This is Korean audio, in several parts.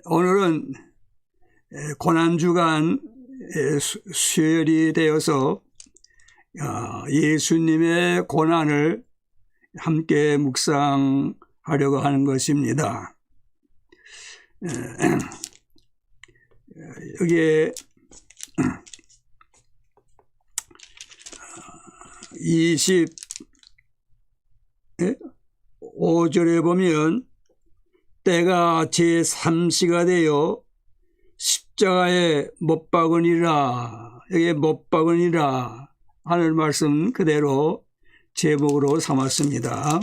오늘은 고난주간 수요일이 되어서 예수님의 고난을 함께 묵상하려고 하는 것입니다. 여기에 25절에 보면 때가 제3시가 되어 십자가에 못 박으니라, 여기에 못 박으니라 하는 말씀 그대로 제목으로 삼았습니다.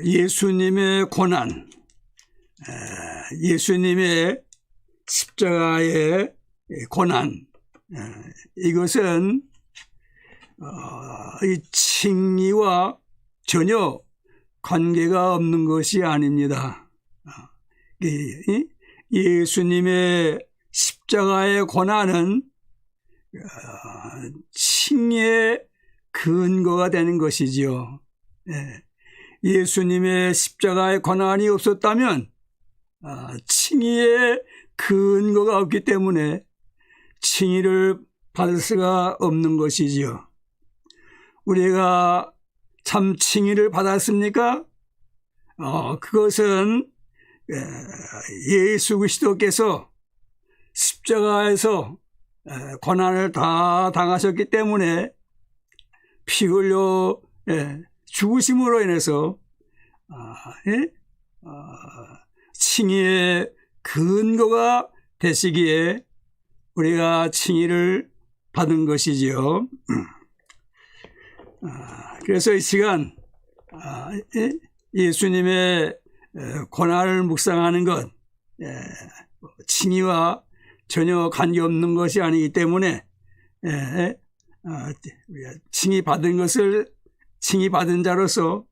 예수님의 고난, 예수님의 십자가의 고난, 이것은 이 칭의와 전혀 관계가 없는 것이 아닙니다. 예수님의 십자가의 고난은 칭의의 근거가 되는 것이지요. 예수님의 십자가의 고난이 없었다면 칭의의 근거가 없기 때문에 칭의를 받을 수가 없는 것이지요. 우리가 참 칭의를 받았습니까? 그것은 예수 그리스도께서 십자가에서 고난을 다 당하셨기 때문에 피 흘려 죽으심으로 인해서 칭의의 근거가 되시기에 우리가 칭의를 받은 것이지요. 그래서 이 시간 예수님의 고난을 묵상하는 것, 칭의와 전혀 관계없는 것이 아니기 때문에 칭의 받은 것을 칭의 받은 자로서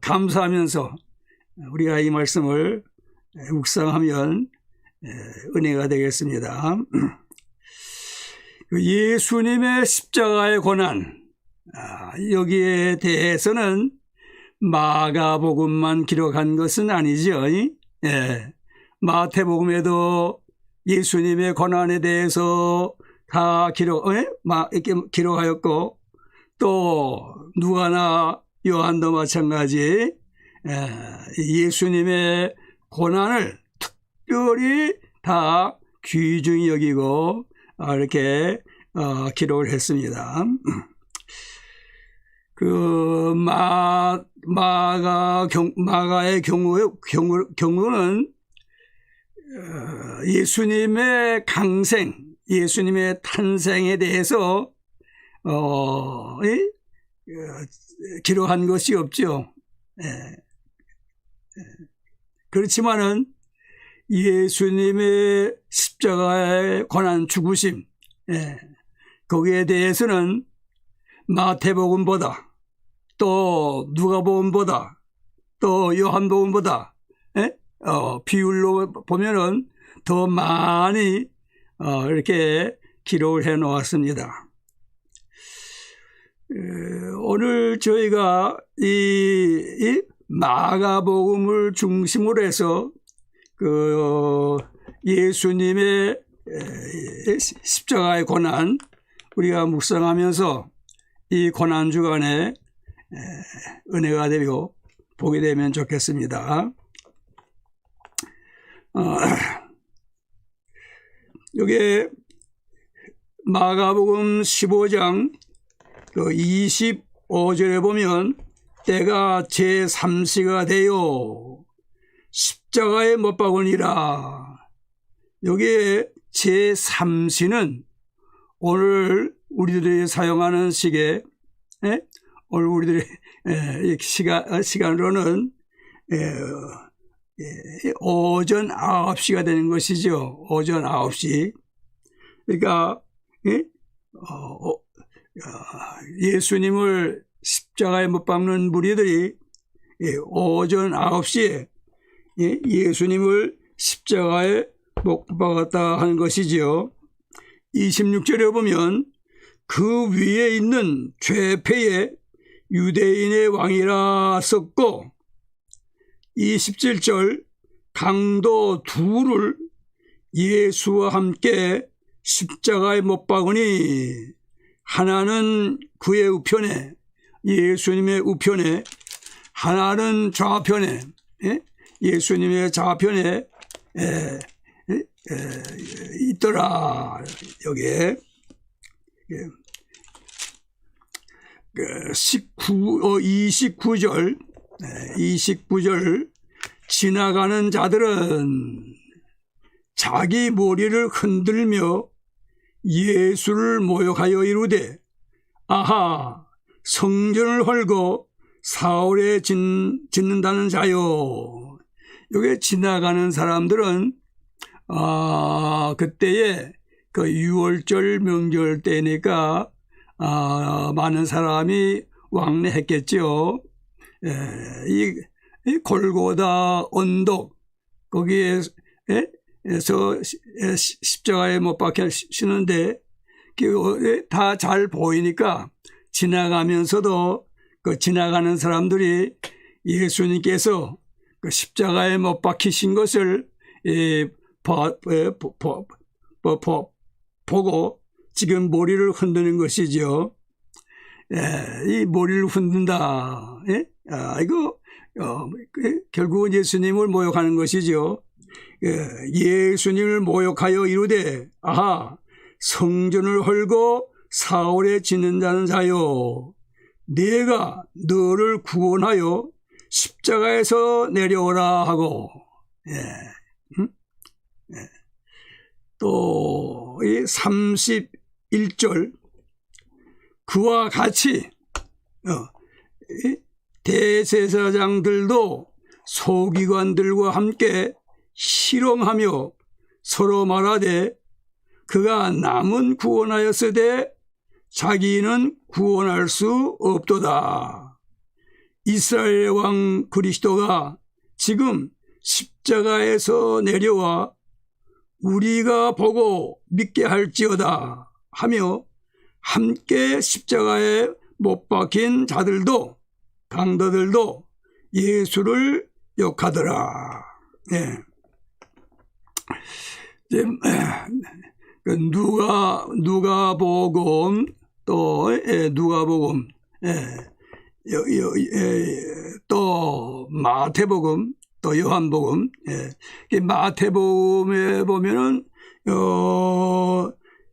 감사하면서 우리가 이 말씀을 묵상하면 은혜가 되겠습니다. 예수님의 십자가의 고난, 여기에 대해서는 마가복음만 기록한 것은 아니죠. 마태복음에도 예수님의 고난에 대해서 다 이렇게 기록하였고, 또 누가나 요한도 마찬가지 예수님의 고난을 특별히 다 귀중히 여기고 이렇게 기록을 했습니다. 마가의 경우는 예수님의 강생, 예수님의 탄생에 대해서 기록한 것이 없죠. 그렇지만은 예수님의 십자가의 고난 죽으심, 거기에 대해서는 마태복음보다 또 누가복음보다 또 요한복음보다 비율로 보면은 더 많이 이렇게 기록을 해 놓았습니다. 오늘 저희가 이 마가복음을 중심으로 해서 예수님의 십자가의 고난 우리가 묵상하면서 이 고난 주간에 은혜가 되고 보게 되면 좋겠습니다. 여기 마가복음 15장 25절에 보면 때가 제3시가 되어 십자가에 못 박으니라. 여기에 제3시는 오늘 우리들이 사용하는 시계, 오늘 우리들이 시간으로는 오전 9시가 되는 것이죠. 오전 9시. 그러니까 예수님을 십자가에 못 박는 무리들이 오전 9시에 예수님을 십자가에 못 박았다 하는 것이지요. 26절에 보면 그 위에 있는 죄패에 유대인의 왕이라 썼고 27절 강도 둘을 예수와 함께 십자가에 못 박으니 하나는 그의 우편에 예수님의 우편에 하나는 좌편에 예수님의 좌편에 있더라. 여기에 29절 지나가는 자들은 자기 머리를 흔들며 예수를 모욕하여 이르되 아하 성전을 헐고 사흘에 짓는다는 자요. 여기 지나가는 사람들은 그때에 그 유월절 명절 때니까 많은 사람이 왕래했겠죠. 이 골고다 언덕 거기에서 십자가에 못 박히시는데 다 잘 보이니까 지나가면서도 그 지나가는 사람들이 예수님께서 그 십자가에 못 박히신 것을 보고 지금 머리를 흔드는 것이죠. 이 머리를 흔든다. 이거 결국은 예수님을 모욕하는 것이죠. 예수님을 모욕하여 이르되 아하 성전을 헐고 사흘에 짓는다는 자요 내가 너를 구원하여 십자가에서 내려오라 하고 또 31절 그와 같이 대제사장들도 서기관들과 함께 실험하며 서로 말하되 그가 남은 구원하였으되 자기는 구원할 수 없도다. 이스라엘 왕 그리스도가 지금 십자가에서 내려와 우리가 보고 믿게 할지어다 하며 함께 십자가에 못 박힌 자들도 강도들도 예수를 욕하더라. 누가복음 또 누가복음 또 마태복음 또 요한복음 마태복음에 보면은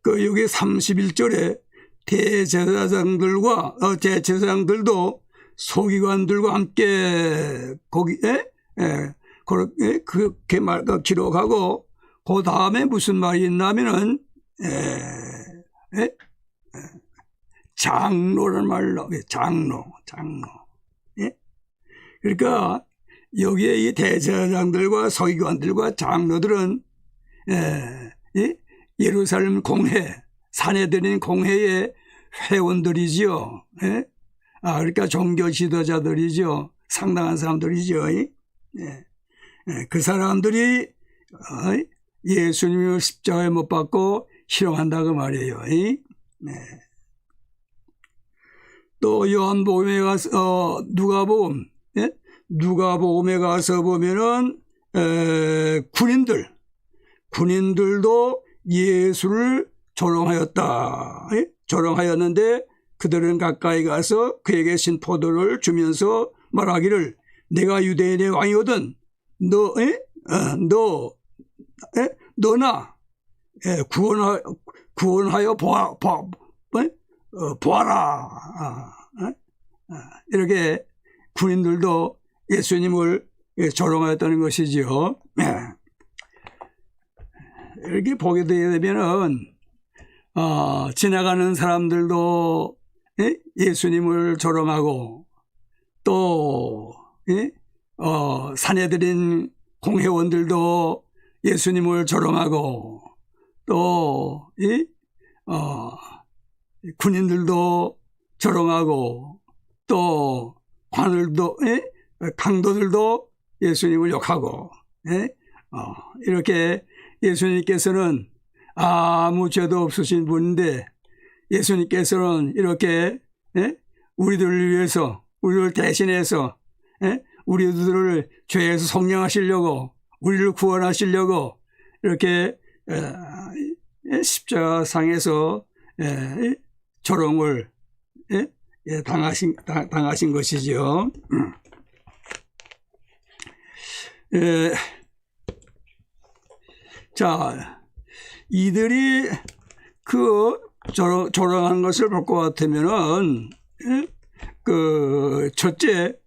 여기 31절에 대제사장들도 서기관들과 함께 거기에 그렇게 기록하고 그 다음에 무슨 말이 있냐면은 장로라는 말로 장로 그러니까 여기에 이 대제사장들과 서기관들과 장로들은 예루살렘 공회 산헤드린 공회의 회원들이지요. 그러니까 종교 지도자들이죠. 상당한 사람들이죠. 그 사람들이 예수님을 십자가에 못 박고 희롱한다고 말이에요. 또 요한복음에 가서 누가복음에 가서 보면은 군인들도 예수를 조롱하였다. 조롱하였는데 그들은 가까이 가서 그에게 신 포도를 주면서 말하기를 내가 유대인의 왕이거든 너나 구원하여 보아라. 이렇게 군인들도 예수님을 조롱하였다는 것이죠. 이렇게 보게 되면은 지나가는 사람들도 예수님을 조롱하고 또 산헤드린 공회원들도 예수님을 조롱하고 또 군인들도 조롱하고 또 관을도 강도들도 예수님을 욕하고 이렇게 예수님께서는 아무 죄도 없으신 분인데 예수님께서는 이렇게 우리들을 위해서 우리를 대신해서 우리들을 죄에서 속량하시려고, 우리를 구원하시려고 이렇게 십자가상에서 조롱을 당하신 것이죠. 자, 이들이 그 조롱한 것을 볼 것 같으면은, 첫째,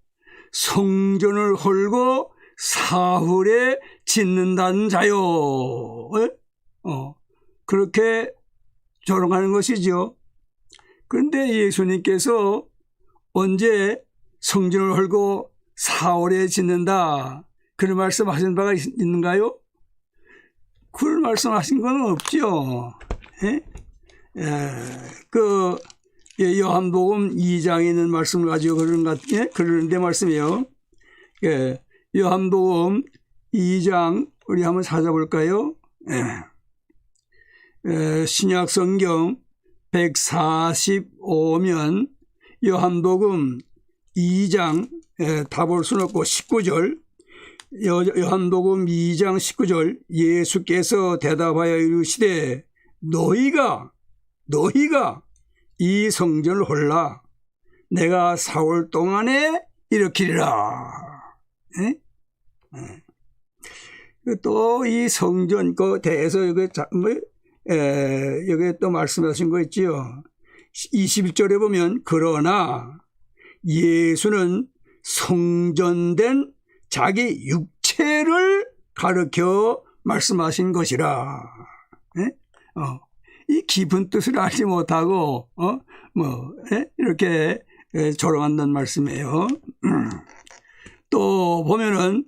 성전을 헐고 사흘에 짓는다는 자요. 그렇게 조롱하는 것이죠. 그런데 예수님께서 언제 성전을 헐고 사흘에 짓는다, 그런 말씀하신 바가 있는가요? 그런 말씀하신 건 없죠. 요한복음 2장에 있는 말씀을 가지고 그러는데 말씀이에요. 요한복음 2장 우리 한번 찾아볼까요? 신약성경 145면 요한복음 2장 다 볼 수는 없고 19절, 요한복음 2장 19절, 예수께서 대답하여 이르시되 너희가 이 성전을 헐라 내가 사흘 동안에 일으키리라. 또 이 성전 그 대해서 여기 또 말씀하신 거 있지요. 21절에 보면 그러나 예수는 성전된 자기 육체를 가르쳐 말씀하신 것이라. 이 깊은 뜻을 알지 못하고 이렇게 조롱한다는 말씀이에요. 또 보면은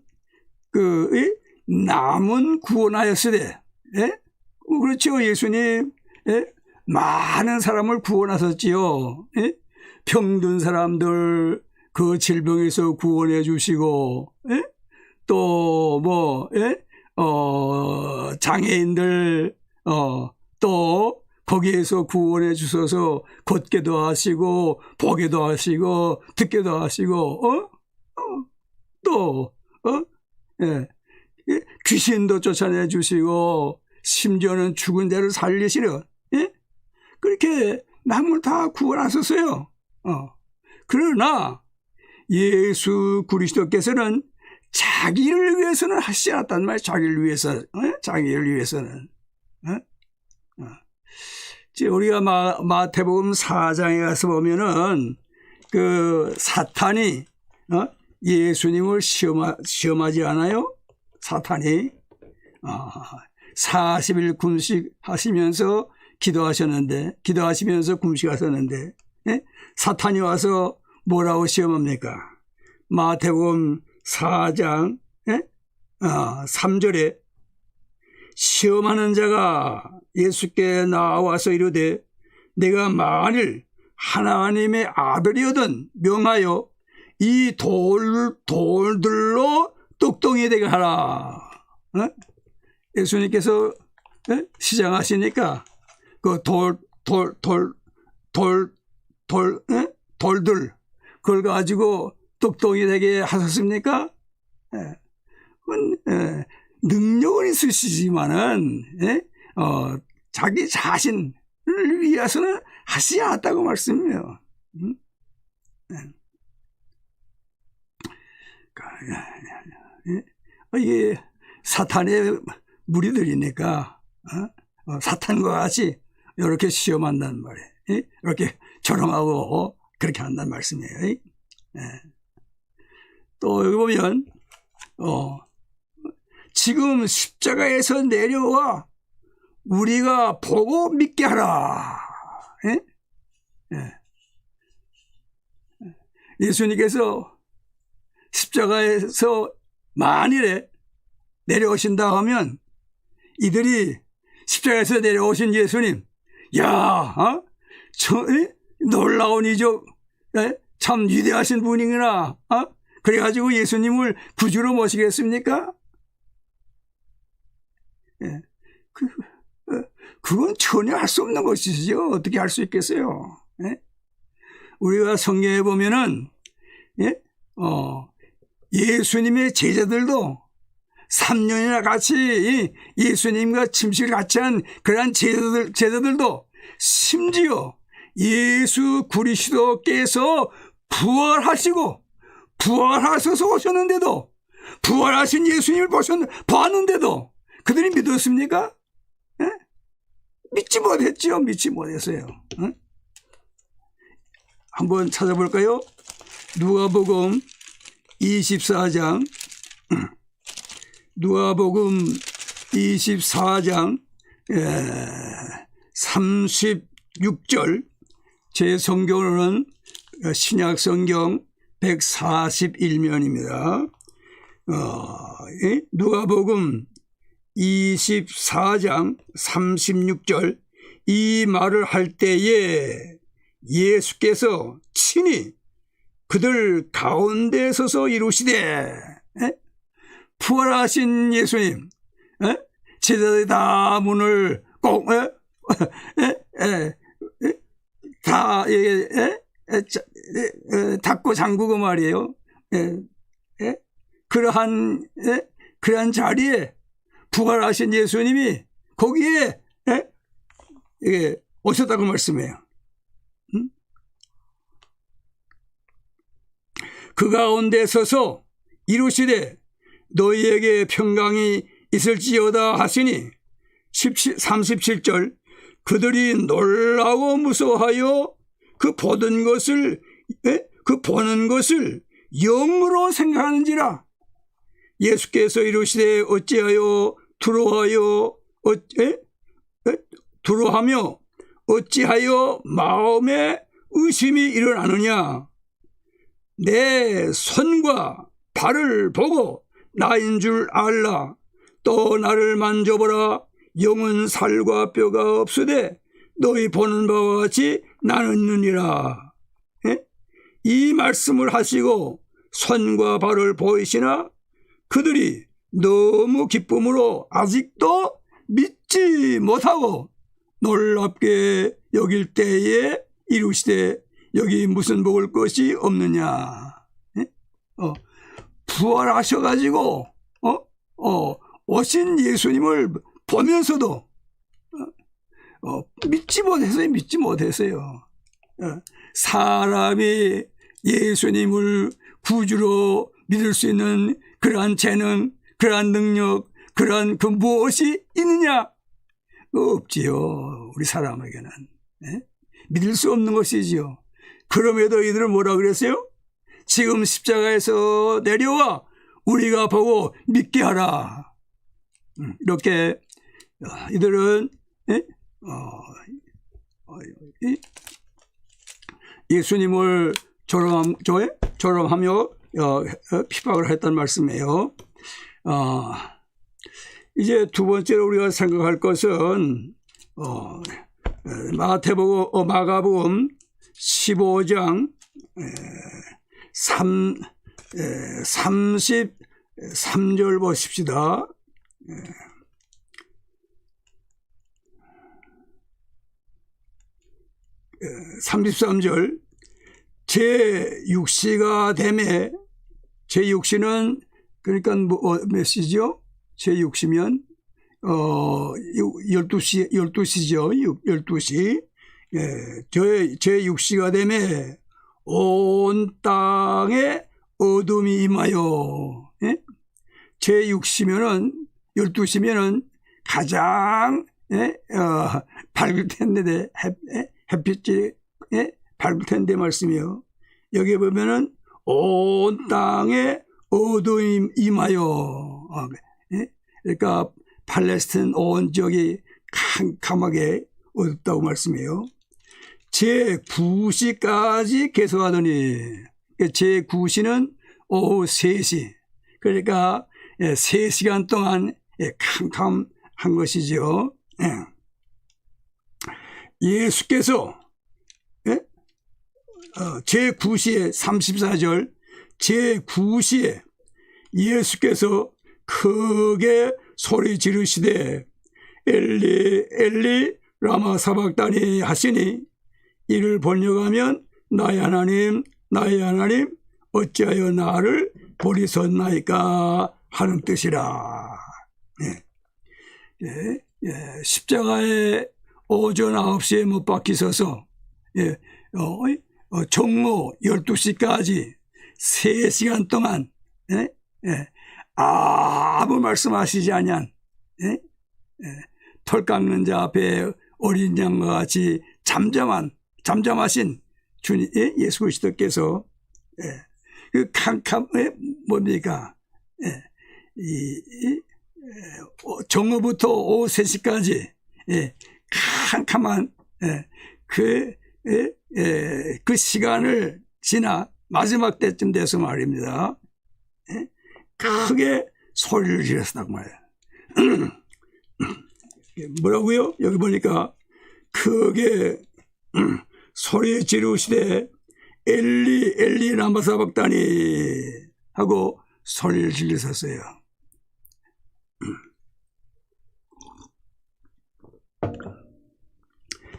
남은 구원하였으되, 그렇죠. 예수님 많은 사람을 구원하셨지요. 병든 사람들 그 질병에서 구원해 주시고, 또 장애인들 또 거기에서 구원해 주셔서 걷게도 하시고 보게도 하시고 듣게도 하시고 또 귀신도 쫓아내 주시고 심지어는 죽은 자를 살리시려, 그렇게 남을 다 구원하셨어요. 그러나 예수 그리스도께서는 자기를 위해서는 하시지 않았단 말이에요. 자기를 위해서는. 우리가 마태복음 4장에 가서 보면은 그 사탄이 예수님을 시험하지 않아요? 사탄이 40일 금식하시면서 기도하시면서 금식하셨는데, 사탄이 와서 뭐라고 시험합니까? 마태복음 4장 3절에 시험하는 자가 예수께 나와서 이르되 내가 만일 하나님의 아들이거든 명하여 이 돌들로 뚝동이 되게 하라. 예수님께서 시장하시니까 그 돌들 그걸 가지고 뚝동이 되게 하셨습니까? 능력은 있으시지만은 자기 자신을 위해서는 하시지 않았다고 말씀해요. 이게 사탄의 무리들이니까 사탄과 같이 이렇게 시험한다는 말이에요. 이렇게 조롱하고 그렇게 한다는 말씀이에요. 또 여기 보면 지금 십자가에서 내려와 우리가 보고 믿게 하라. 예수님께서 십자가에서 만일에 내려오신다 하면 이들이 십자가에서 내려오신 예수님, 놀라운 이적, 참 위대하신 분이구나. 그래가지고 예수님을 구주로 모시겠습니까? 그건 전혀 할 수 없는 것이죠. 어떻게 할 수 있겠어요? 우리가 성경에 보면은 예수님의 제자들도 3년이나 같이 예수님과 침식을 같이 한 그러한 제자들도 심지어 예수 그리스도께서 부활하셔서 오셨는데도, 부활하신 예수님을 보았는데도 그들이 믿었습니까? 예? 믿지 못했죠. 믿지 못했어요. 예? 한번 찾아볼까요? 누가복음 24장, 누가복음 24장 36절, 제 성경으로는 신약성경 141면입니다. 누가복음 24장 36절, 이 말을 할 때에 예수께서 친히 그들 가운데 서서 이루시되, 부활하신 예수님, 제자들이 다 문을 꼭 다 닫고 잠그고 말이에요. 그러한 자리에 부활하신 예수님이 거기에 오셨다고 말씀해요. 그 가운데 서서 이루시되 너희에게 평강이 있을지어다 하시니, 37절, 그들이 놀라고 무서워하여 그 보는 것을 영으로 생각하는지라. 예수께서 이르시되 어찌하여 두려워하며 어찌하여 마음에 의심이 일어나느냐. 내 손과 발을 보고 나인 줄 알라. 또 나를 만져보라. 영은 살과 뼈가 없으되 너희 보는 바와 같이 나는 있느니라. 이 말씀을 하시고 손과 발을 보이시나 그들이 너무 기쁨으로 아직도 믿지 못하고 놀랍게 여길 때에 이루시되 여기 무슨 먹을 것이 없느냐. 부활하셔가지고 오신 예수님을 보면서도 믿지 못했어요. 사람이 예수님을 구주로 믿을 수 있는 그러한 재능, 그러한 능력, 그러한 그 무엇이 있느냐? 없지요. 우리 사람에게는. 믿을 수 없는 것이지요. 그럼에도 이들은 뭐라 그랬어요? 지금 십자가에서 내려와 우리가 보고 믿게 하라. 이렇게 이들은 예수님을 조롱하며 핍박을 했단 말씀이에요. 이제 두 번째로 우리가 생각할 것은 마가복음 15장 33절 보십시다. 33절, 제6시가 되매, 제6시는 그러니까 몇 시죠? 제6시면 12시죠. 12시. 제6시가 되매 온 땅에 어둠이 임하여. 제6시면은 12시면은 가장 밝을 텐데, 햇빛이 밝을 텐데 말씀이요. 여기 보면은 온 땅에 어둠이 임하여. 그러니까 팔레스타인 온 지역이 캄캄하게 어둡다고 말씀이에요. 제9시까지 계속하더니, 제9시는 오후 3시. 그러니까 3시간 동안 캄캄한 것이죠. 예수께서 제9시에 34절, 제9시에 예수께서 크게 소리 지르시되 엘리 엘리 라마 사박다니 하시니, 이를 번역하면 나의 하나님 나의 하나님 어찌하여 나를 버리셨나이까 하는 뜻이라. 십자가에 오전 9시에 못 박히셔서 정오 12시까지 3시간 동안 아무 말씀하시지 아니한 털 깎는 자 앞에 어린 양과 같이 잠잠하신 주님 예수 그리스도께서 그 뭡니까? 정오부터 오후 3시까지 캄캄한 그 시간을 지나 마지막 때쯤 돼서 말입니다. 크게 소리를 지르셨다고 말이에요. 뭐라고요? 여기 보니까 크게 소리 지르시되 엘리 엘리 라마 사박다니 하고 소리를 지르셨어요.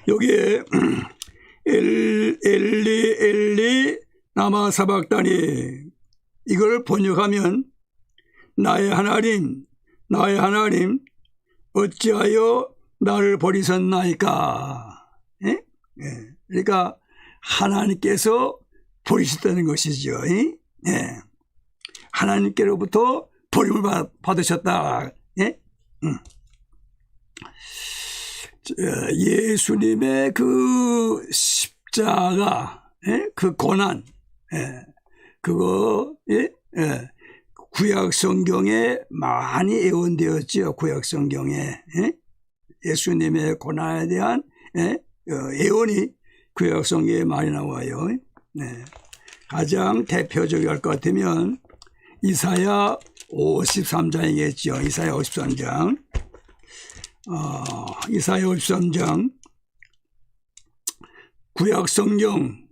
여기에 엘리 엘리 라마 사박다니 이걸 번역하면 나의 하나님 어찌하여 나를 버리셨나이까. 그러니까 하나님께서 버리셨다는 것이죠. 하나님께로부터 버림을 받으셨다. 예수님의 그 십자가, 그 고난, 그거 구약 성경에 많이 예언되었지요. 구약 성경에 예수님의 고난에 대한 예언이 구약 성경에 많이 나와요. 가장 대표적일 것 같으면 이사야 53장이겠죠. 이사야 53장. 이사야 53장 구약 성경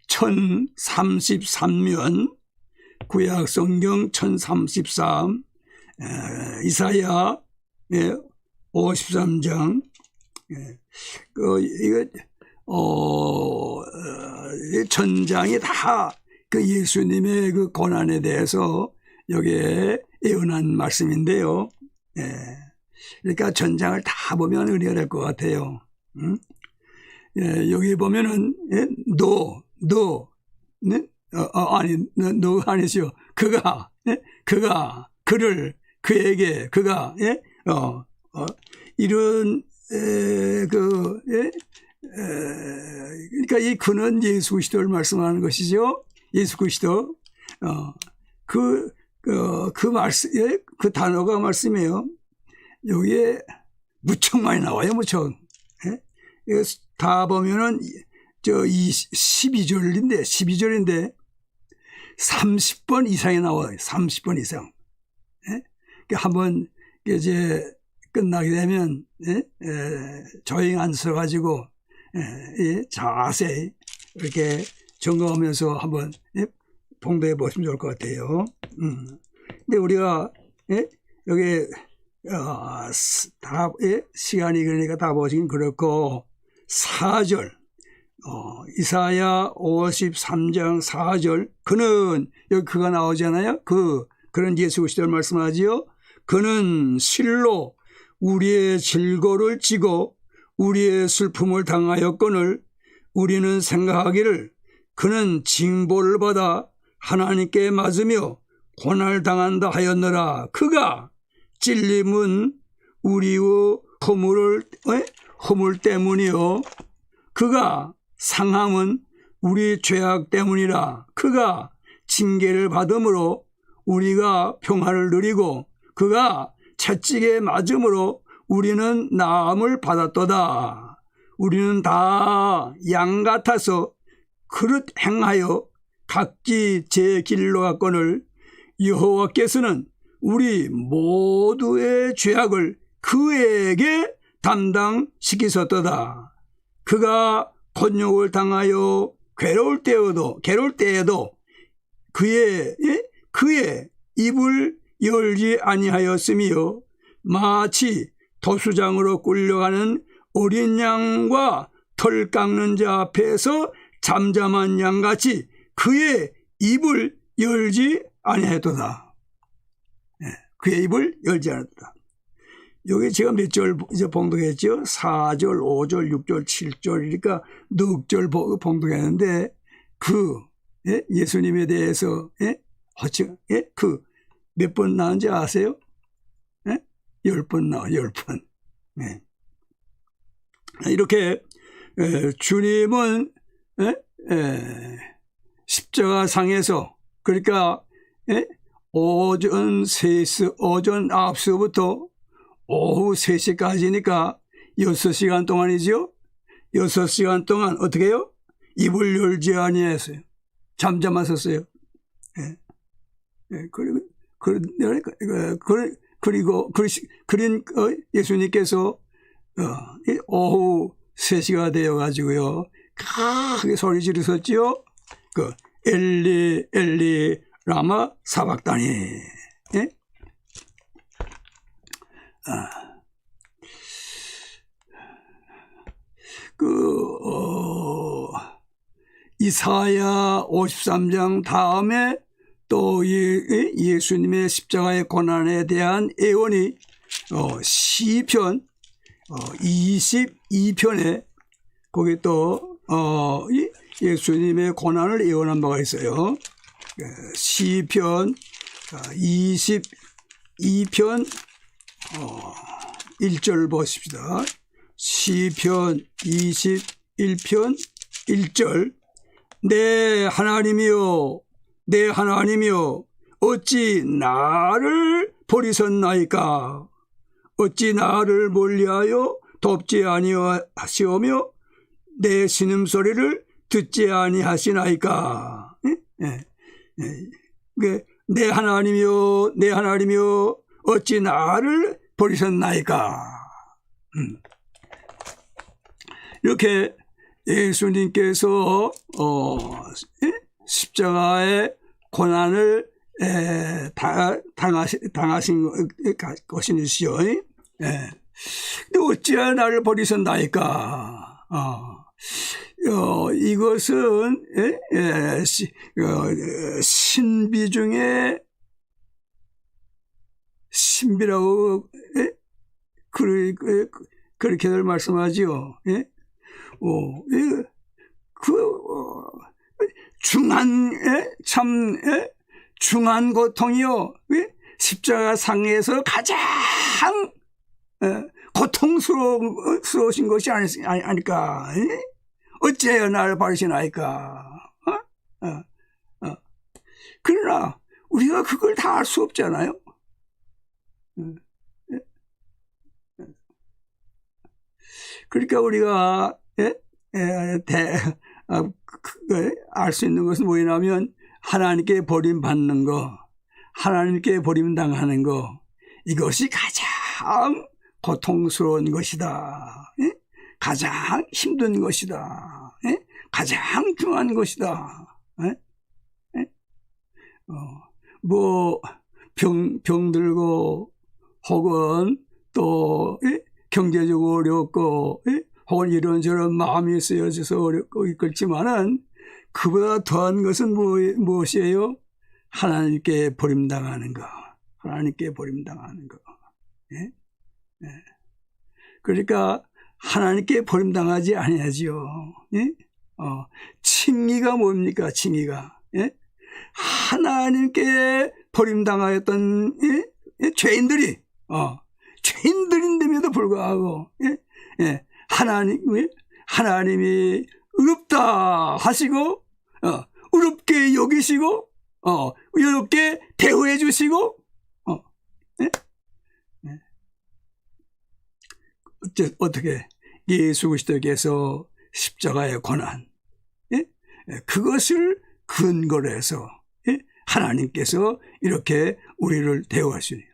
1033면 구약 성경 1033 이사야 53장 이거 전장이 다 그 예수님의 그 고난에 대해서 여기에 예언한 말씀인데요. 그러니까 전장을 다 보면 은혜가 될 것 같아요. 여기 보면은 너 아니죠. 그를 그에게 그가 이런 그러니까 이 그는 예수 그리스도를 말씀하는 것이죠. 예수 그리스도 그 말씀 그 단어가 말씀이에요. 여기에 무척 많이 나와요. 무척. 다 보면은 저 12절인데 30번 이상이 나와요. 30번 이상. 한번 이제 끝나게 되면 조용히 앉아가지고 자세히 이렇게 점검하면서 한번 봉독해 보시면 좋을 것 같아요. 근데 우리가 여기 다 시간이 그러니까 다 보시긴 그렇고 4절 이사야 53장 4절 그는 여기 그가 나오잖아요. 그런 예수 그리스도를 말씀하지요. 그는 실로 우리의 질고를 지고 우리의 슬픔을 당하였거늘 우리는 생각하기를 그는 징벌을 받아 하나님께 맞으며 고난을 당한다 하였느라. 그가 찔림은 우리의 허물 때문이요 그가 상함은 우리 죄악 때문이라. 그가 징계를 받음으로 우리가 평화를 누리고 그가 채찍에 맞음으로 우리는 나음을 받았도다. 우리는 다 양 같아서 그릇 행하여 각기 제 길로 갔거늘 여호와께서는 우리 모두의 죄악을 그에게 담당시키셨도다. 그가 곤욕을 당하여 괴로울 때에도 그의 입을 열지 아니하였으며 마치 도수장으로 끌려가는 어린 양과 털 깎는 자 앞에서 잠잠한 양같이 그의 입을 열지 아니하였도다. 그의 입을 열지 않았다. 여기 제가 몇 절 이제 봉독했죠? 4절, 5절, 6절, 7절이니까 넉 절 봉독했는데 예수님에 대해서 몇 번 나온지 아세요? 10번 나와, 10번. 이렇게 주님은 십자가 상에서, 그러니까 오전 9시부터 오후 3시까지니까 6시간 동안이죠. 6시간 동안 어떻게 해요? 입을 열지 아니했어요. 잠잠하셨어요. 그리고 예수님께서 오후 3시가 되어가지고요, 크게 소리 지르셨지요. 엘리 엘리 라마 사박다니. 이사야 53장 다음에 또 예수님의 십자가의 고난에 대한 예언이 시편 22편에 거기 또 예수님의 고난을 예언한 바가 있어요. 시편 22편 1절 보십시다. 시편 21편 1절. 내 하나님이여, 내 하나님이여, 어찌 나를 버리셨나이까? 어찌 나를 멀리하여 돕지 아니하시오며 내 신음소리를 듣지 아니하시나이까? 내 하나님이여, 내 하나님이여, 어찌 나를 버리셨나이까? 이렇게 예수님께서 십자가의 고난을 당하신 것이시오. 근데 어찌하여 나를 버리셨나이까? 이것은 신비 중에 신비라고 그렇게들 말씀하지요. 중한 고통이요, 십자가 상에서 가장 고통스러우신 것이 아닐까? 어째요 나를 버리시나이까? 그러나 우리가 그걸 다 알 수 없잖아요. 그러니까 우리가 알 수 있는 것은 뭐냐면 하나님께 버림받는 거, 하나님께 버림당하는 거, 이것이 가장 고통스러운 것이다. 가장 힘든 것이다. 가장 중요한 것이다. 병들고 혹은 또 경제적으로 어렵고 혹은 이런저런 마음이 쓰여져서 어렵고 그렇지만은 그보다 더한 것은 무엇이에요? 하나님께 버림당하는 거. 하나님께 버림당하는 거. 그러니까 하나님께 버림당하지 아니하지요. 칭의가 뭡니까? 칭의가. 하나님께 버림당하였던 죄인들이 죄인들인데도 불구하고 하나님이 의롭다 하시고 의롭게 여기시고 의롭게 대우해 주시고 어떻게 예수 그리스도께서 십자가의 고난 그것을 근거로 해서 하나님께서 이렇게 우리를 대우하시네요.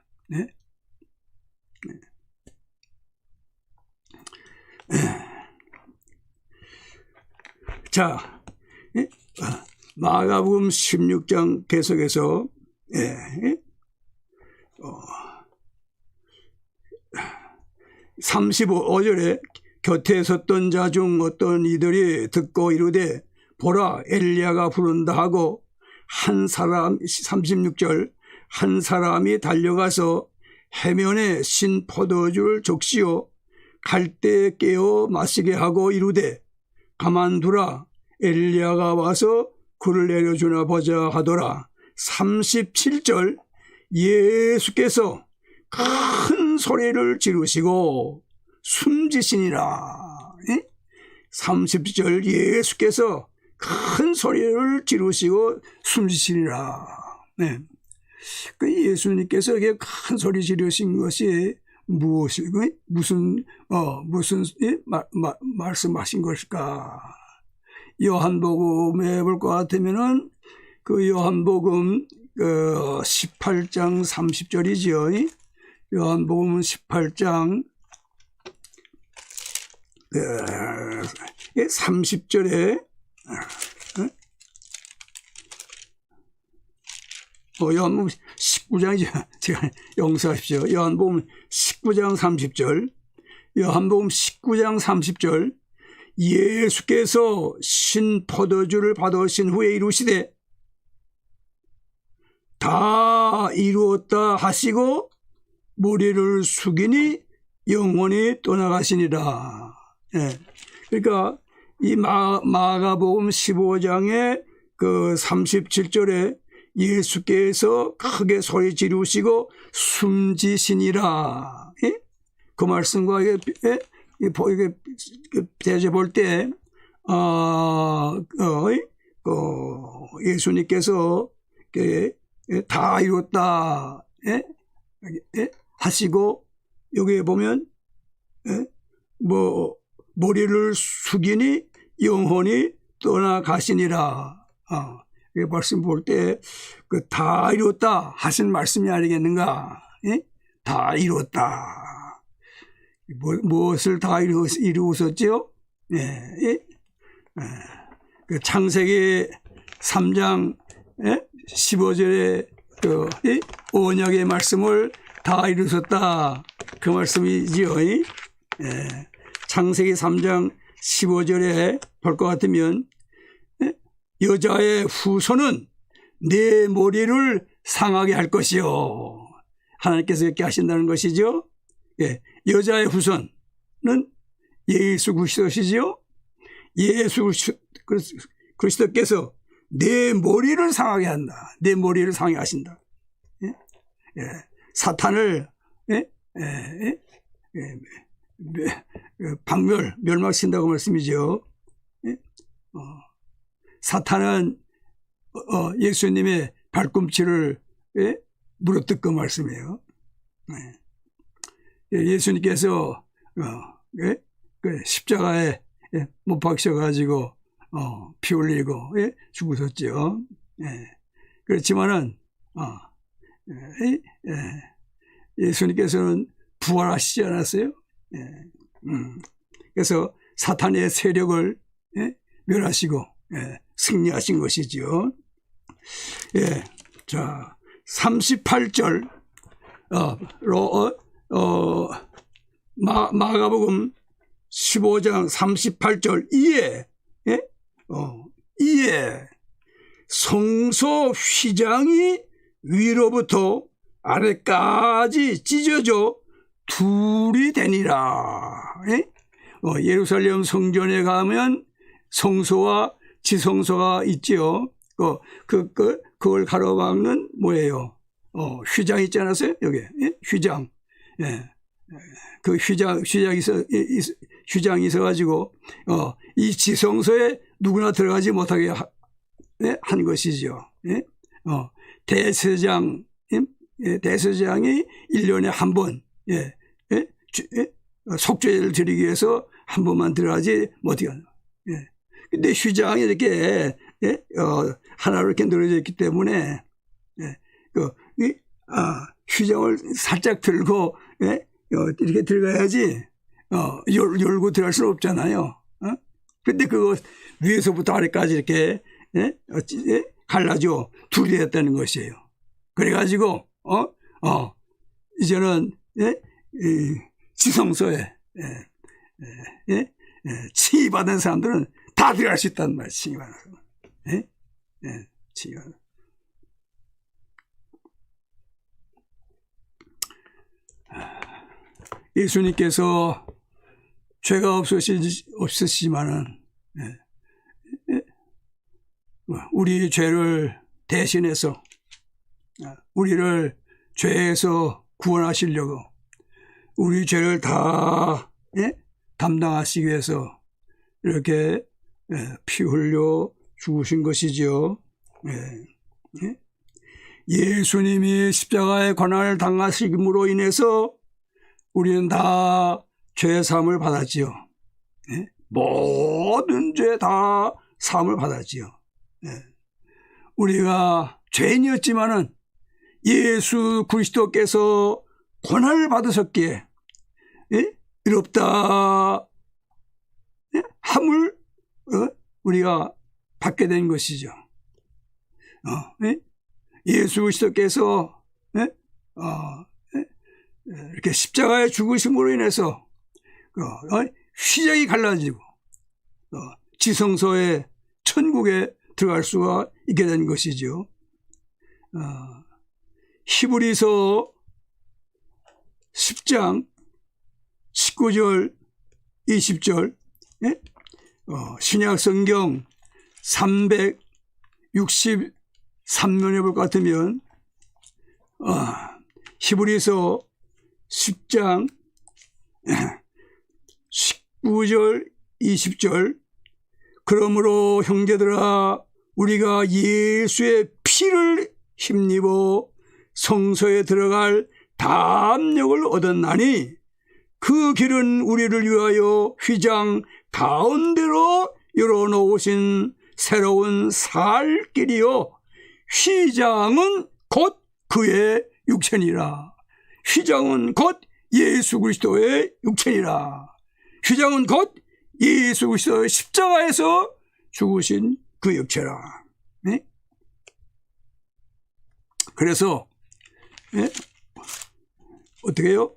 자, 마가복음 16장 계속해서 35절에 곁에 섰던 자 중 어떤 이들이 듣고 이르되 보라 엘리야가 부른다 하고 한 사람 36절 한 사람이 달려가서 해면에 신 포도주를 적시어 갈대에 깨어 마시게 하고 이르되 가만두라 엘리야가 와서 그를 내려주나 보자 하더라. 37절 예수께서 큰 소리를 지르시고 숨지시니라. 30절 예수께서 큰 소리를 지르시고 숨지시니라. 네. 그 예수님께서 이게 큰 소리 지르신 것이 무슨 말씀하신 것일까? 요한복음에 볼 것 같으면은 그 요한복음 18장 30절이죠. 요한복음 18장 30절에 요한복음 19장이죠. 제가 용서하십시오. 요한복음 19장 30절 요한복음 19장 30절 예수께서 신 포도주를 받으신 후에 이루시되 다 이루었다 하시고 머리를 숙이니 영원히 떠나가시니라. 예. 그러니까 이 마가복음 15장의 그 37절에 예수께서 크게 소리 지르시고 숨지시니라. 예? 그 말씀과 이게 대조 볼 때, 예수님께서 다 이뤘다 하시고 여기에 보면 머리를 숙이니 영원히 떠나가시니라. 이 말씀 볼 때 그 다 이뤘다 하신 말씀이 아니겠는가? 다 이뤘다. 무엇을 다 이루었었죠? 그 창세기 3장 15절에 그 언약의 말씀을 다 이루었다. 그 말씀이지요. 창세기 3장 15절에 볼 것 같으면 여자의 후손은 내 머리를 상하게 할 것이요. 하나님께서 이렇게 하신다는 것이죠. 여자의 후손은 예수 그리스도시죠. 예수 그리스도께서 내 머리를 상하게 한다. 내 머리를 상하게 하신다. 사탄을 멸망시킨다고 말씀이죠. 사탄은 예수님의 발꿈치를 물어뜯고 말씀해요. 예수님께서 그 십자가에 못 박혀가지고 피 흘리고 죽으셨죠. 그렇지만은 예수님께서는 부활하시지 않았어요. 그래서 사탄의 세력을 멸하시고 승리하신 것이죠. 자 38절 마가복음 15장 38절 이에 성소 휘장이 위로부터 아래까지 찢어져 둘이 되니라. 예루살렘 성전에 가면 성소와 지성소가 있지요. 그걸 가로막는 뭐예요? 휘장 있지 않았어요? 여기 휘장. 그 휘장이 있어가지고 이 지성소에 누구나 들어가지 못하게 한 것이죠. 대제사장이 1년에 한 번 속죄를 드리기 위해서 한 번만 들어가지 못하게 하는. 근데 휘장이 이렇게 하나로 이렇게 늘어져 있기 때문에 휘장을 살짝 들고 이렇게 들어가야지 열고 들어갈 수는 없잖아요. 근데 그거 위에서부터 아래까지 이렇게 갈라져 둘이 됐다는 것이에요. 그래가지고 이제는 지성소에 칭의받은 사람들은 다 들어갈 수 있다는 말이에요. 칭의받은 사람. 예수님께서 죄가 없으시지만은 우리 죄를 대신해서 우리를 죄에서 구원하시려고 우리 죄를 다 담당하시기 위해서 이렇게 피 흘려 죽으신 것이지요. 예수님이 십자가의 고난을 당하심으로 인해서 우리는 다 죄 사함을 받았지요. 모든 죄 다 사함을 받았지요. 우리가 죄인이었지만은 예수 그리스도께서 고난을 받으셨기에 이롭다 함을 우리가 받게 된 것이죠. 예수 그리스도께서 이렇게 십자가에 죽으심으로 인해서 휘장이 갈라지고 지성소에 천국에 들어갈 수가 있게 된 것이죠. 히브리서 10장 19절 20절 신약 성경 363면에 볼 것 같으면 히브리서 10장 19절 20절 그러므로 형제들아 우리가 예수의 피를 힘입어 성소에 들어갈 담력을 얻었나니 그 길은 우리를 위하여 휘장 가운데로 열어놓으신 새로운 살 길이요 휘장은 곧 그의 육체니라. 휘장은 곧 예수 그리스도의 육체니라. 휘장은 곧 예수 그리스도의 십자가에서 죽으신 그 육체라. 네? 그래서 어떻게 해요?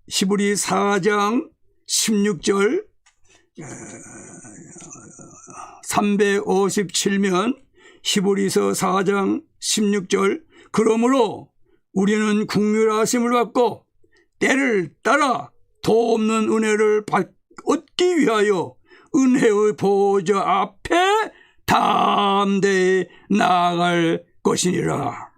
히브리 4장 16절 357면 히브리서 4장 16절 그러므로 우리는 긍휼하심을 받고 때를 따라 도 없는 은혜를 얻기 위하여 은혜의 보좌 앞에 담대히 나아갈 것이니라.